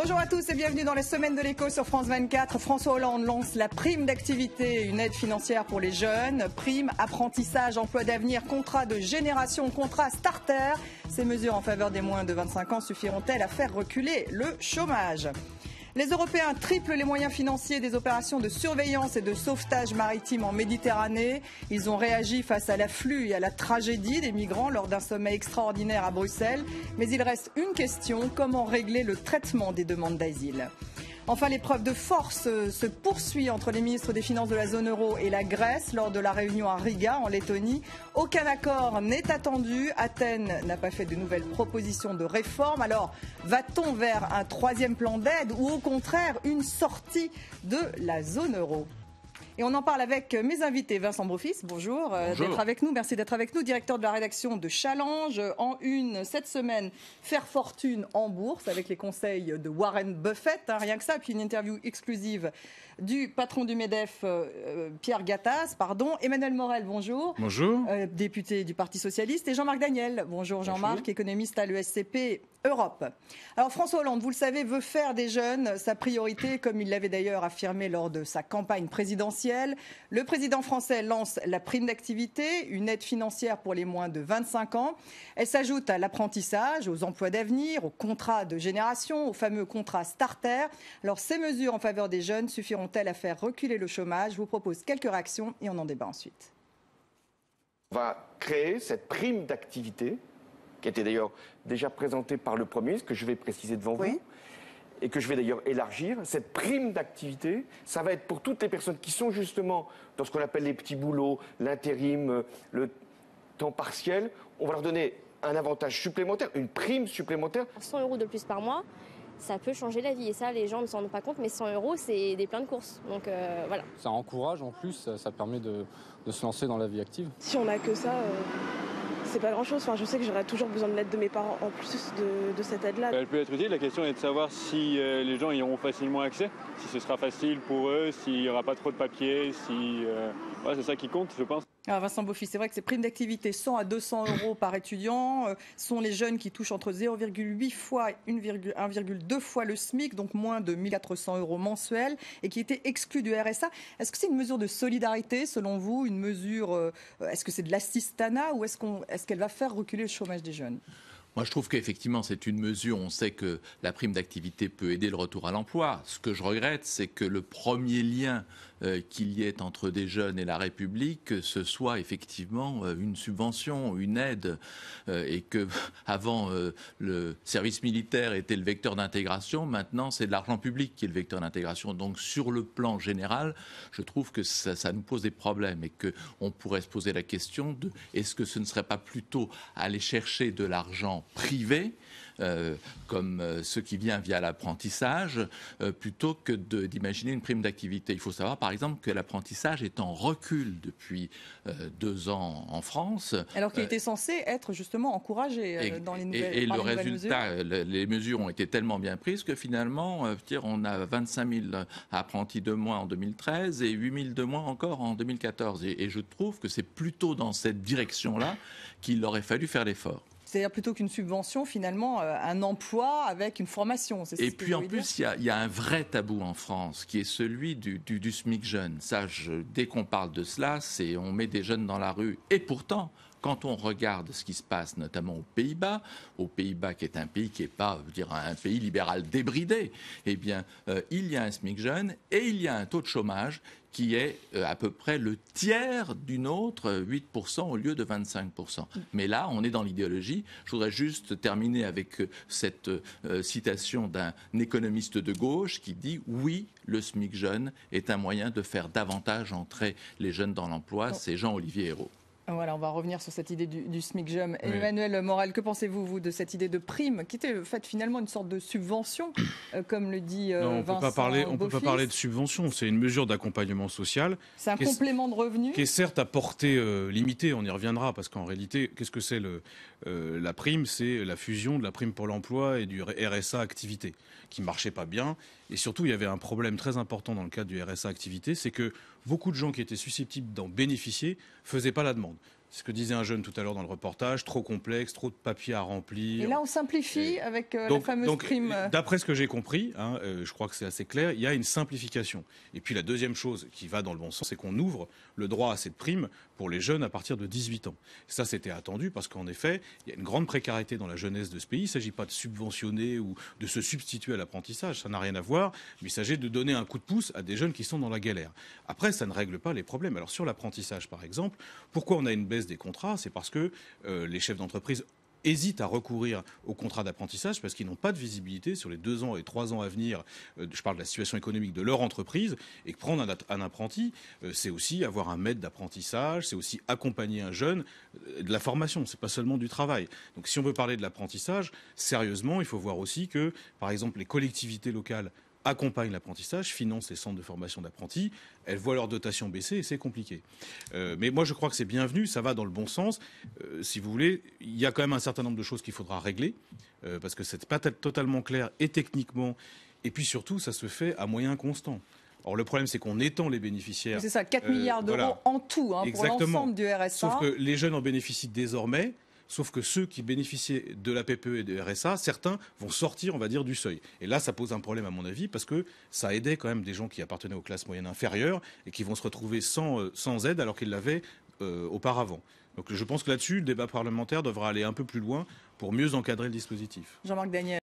Bonjour à tous et bienvenue dans les semaines de l'écho sur France 24. François Hollande lance la prime d'activité, une aide financière pour les jeunes. Prime, apprentissage, emploi d'avenir, contrat de génération, contrat starter. Ces mesures en faveur des moins de 25 ans suffiront-elles à faire reculer le chômage ? Les Européens triplent les moyens financiers des opérations de surveillance et de sauvetage maritime en Méditerranée. Ils ont réagi face à l'afflux et à la tragédie des migrants lors d'un sommet extraordinaire à Bruxelles. Mais il reste une question, comment régler le traitement des demandes d'asile ? Enfin, l'épreuve de force se poursuit entre les ministres des Finances de la zone euro et la Grèce lors de la réunion à Riga, en Lettonie. Aucun accord n'est attendu. Athènes n'a pas fait de nouvelles propositions de réforme. Alors, va-t-on vers un troisième plan d'aide ou au contraire une sortie de la zone euro ? Et on en parle avec mes invités. Vincent Brofis, bonjour, d'être avec nous. Merci d'être avec nous, directeur de la rédaction de Challenge. En une, cette semaine, faire fortune en bourse avec les conseils de Warren Buffett, rien que ça. Puis une interview exclusive du patron du MEDEF, Pierre Gattaz, Emmanuel Morel, bonjour. Bonjour. Député du Parti Socialiste. Et Jean-Marc Daniel, bonjour Jean-Marc, économiste à l'ESCP Europe. Alors François Hollande, vous le savez, veut faire des jeunes sa priorité, comme il l'avait d'ailleurs affirmé lors de sa campagne présidentielle. Le président français lance la prime d'activité, une aide financière pour les moins de 25 ans. Elle s'ajoute à l'apprentissage, aux emplois d'avenir, aux contrats de génération, aux fameux contrats starter. Alors ces mesures en faveur des jeunes suffiront-elles à faire reculer le chômage ? Je vous propose quelques réactions et on en débat ensuite. On va créer cette prime d'activité, qui était d'ailleurs déjà présentée par le Premier ministre, que je vais préciser devant vous, et que je vais d'ailleurs élargir. Cette prime d'activité, ça va être pour toutes les personnes qui sont justement dans ce qu'on appelle les petits boulots, l'intérim, le temps partiel. On va leur donner un avantage supplémentaire, une prime supplémentaire. 100 € de plus par mois, ça peut changer la vie. Et ça, les gens ne s'en rendent pas compte, mais 100 €, c'est des pleins de courses. Donc voilà. Ça encourage en plus, ça permet de se lancer dans la vie active. Si on n'a que ça, c'est pas grand-chose. Enfin, je sais que j'aurai toujours besoin de l'aide de mes parents en plus de cette aide-là. Elle peut être utile. La question est de savoir si les gens y auront facilement accès, si ce sera facile pour eux, s'il n'y aura pas trop de papiers, c'est ça qui compte, je pense. Alors Vincent Brofis, c'est vrai que ces primes d'activité 100 à 200 € par étudiant sont les jeunes qui touchent entre 0,8 fois et 1,2 fois le SMIC, donc moins de 1 400 € mensuels, et qui étaient exclus du RSA. Est-ce que c'est une mesure de solidarité, selon vous, une mesure, est-ce que c'est de l'assistanat ou est-ce qu'elle va faire reculer le chômage des jeunes ? Moi, je trouve qu'effectivement, c'est une mesure. On sait que la prime d'activité peut aider le retour à l'emploi. Ce que je regrette, c'est que le premier lien qu'il y ait entre des jeunes et la République, ce soit effectivement une subvention, une aide, et que avant le service militaire était le vecteur d'intégration, maintenant c'est de l'argent public qui est le vecteur d'intégration. Donc sur le plan général, je trouve que ça nous pose des problèmes et qu'on pourrait se poser la question de est-ce que ce ne serait pas plutôt aller chercher de l'argent privé, comme ce qui vient via l'apprentissage, plutôt que d'imaginer une prime d'activité. Il faut savoir, par exemple, que l'apprentissage est en recul depuis 2 ans en France. Alors qu'il était censé être justement encouragé dans les nouvelles mesures. Et le résultat, les mesures ont été tellement bien prises que finalement, on a 25 000 apprentis de moins en 2013 et 8 000 de moins encore en 2014. Et je trouve que c'est plutôt dans cette direction-là qu'il aurait fallu faire l'effort. C'est-à-dire plutôt qu'une subvention, finalement, un emploi avec une formation. Et puis en plus, il y a un vrai tabou en France qui est celui du SMIC jeune. Ça, dès qu'on parle de cela, on met des jeunes dans la rue. Et pourtant, quand on regarde ce qui se passe notamment aux Pays-Bas qui est un pays qui n'est pas, un pays libéral débridé, eh bien, il y a un SMIC jeune et il y a un taux de chômage qui est à peu près le tiers du nôtre, 8% au lieu de 25%. Mais là, on est dans l'idéologie. Je voudrais juste terminer avec cette citation d'un économiste de gauche qui dit « Oui, le SMIC jeune est un moyen de faire davantage entrer les jeunes dans l'emploi ». C'est Jean-Olivier Ayrault. Voilà, on va revenir sur cette idée du SMIC jeune. Oui. Emmanuel Morel, que pensez-vous, vous, de cette idée de prime, qui était finalement une sorte de subvention, comme le dit Vincent Brofis ? On ne peut pas parler de subvention, c'est une mesure d'accompagnement social. C'est un complément de revenu qui est certes à portée limitée, on y reviendra, parce qu'en réalité, qu'est-ce que c'est la prime ? C'est la fusion de la prime pour l'emploi et du RSA activité, qui ne marchait pas bien. Et surtout, il y avait un problème très important dans le cadre du RSA activité, c'est que beaucoup de gens qui étaient susceptibles d'en bénéficier ne faisaient pas la demande. C'est ce que disait un jeune tout à l'heure dans le reportage, trop complexe, trop de papiers à remplir. Et là, on simplifie avec la fameuse prime. D'après ce que j'ai compris, je crois que c'est assez clair, il y a une simplification. Et puis la deuxième chose qui va dans le bon sens, c'est qu'on ouvre le droit à cette prime pour les jeunes à partir de 18 ans. Ça, c'était attendu parce qu'en effet, il y a une grande précarité dans la jeunesse de ce pays. Il ne s'agit pas de subventionner ou de se substituer à l'apprentissage, ça n'a rien à voir, mais il s'agit de donner un coup de pouce à des jeunes qui sont dans la galère. Après, ça ne règle pas les problèmes. Alors sur l'apprentissage, par exemple, pourquoi on a une baisse des contrats? C'est parce que les chefs d'entreprise hésitent à recourir au contrat d'apprentissage parce qu'ils n'ont pas de visibilité sur les 2 ans et 3 ans à venir. Je parle de la situation économique de leur entreprise, et que prendre un apprenti, c'est aussi avoir un maître d'apprentissage, c'est aussi accompagner un jeune de la formation, c'est pas seulement du travail. Donc si on veut parler de l'apprentissage, sérieusement, il faut voir aussi que, par exemple, les collectivités locales accompagnent l'apprentissage, financent les centres de formation d'apprentis, elles voient leur dotation baisser et c'est compliqué. Mais moi je crois que c'est bienvenu, ça va dans le bon sens. Si vous voulez, il y a quand même un certain nombre de choses qu'il faudra régler, parce que c'est pas totalement clair et techniquement, et puis surtout ça se fait à moyens constants. Or, le problème, c'est qu'on étend les bénéficiaires. C'est ça, 4 milliards d'euros en tout pour l'ensemble du RSA. Sauf que les jeunes en bénéficient désormais. Sauf que ceux qui bénéficiaient de la PPE et de RSA, certains vont sortir, on va dire, du seuil. Et là, ça pose un problème, à mon avis, parce que ça aidait quand même des gens qui appartenaient aux classes moyennes inférieures et qui vont se retrouver sans aide alors qu'ils l'avaient auparavant. Donc je pense que là-dessus, le débat parlementaire devra aller un peu plus loin pour mieux encadrer le dispositif. Jean-Marc Daniel.